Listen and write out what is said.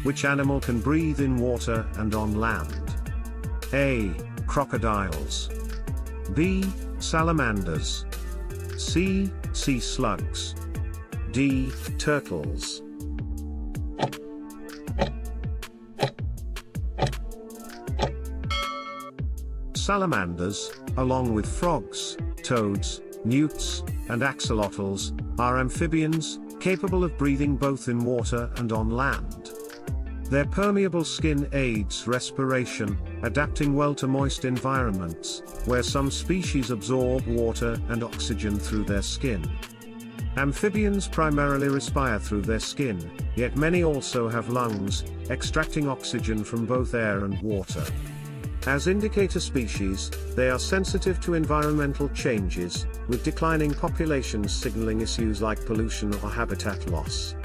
Which animal can breathe in water and on land? A. Crocodiles. B. Salamanders. C. Sea slugs. D. Turtles. Salamanders, along with frogs, toads, newts, and axolotls, are amphibians, capable of breathing both in water and on land. Their permeable skin aids respiration, adapting well to moist environments, where some species absorb water and oxygen through their skin. Amphibians primarily respire through their skin, yet many also have lungs, extracting oxygen from both air and water. As indicator species, they are sensitive to environmental changes, with declining populations signaling issues like pollution or habitat loss.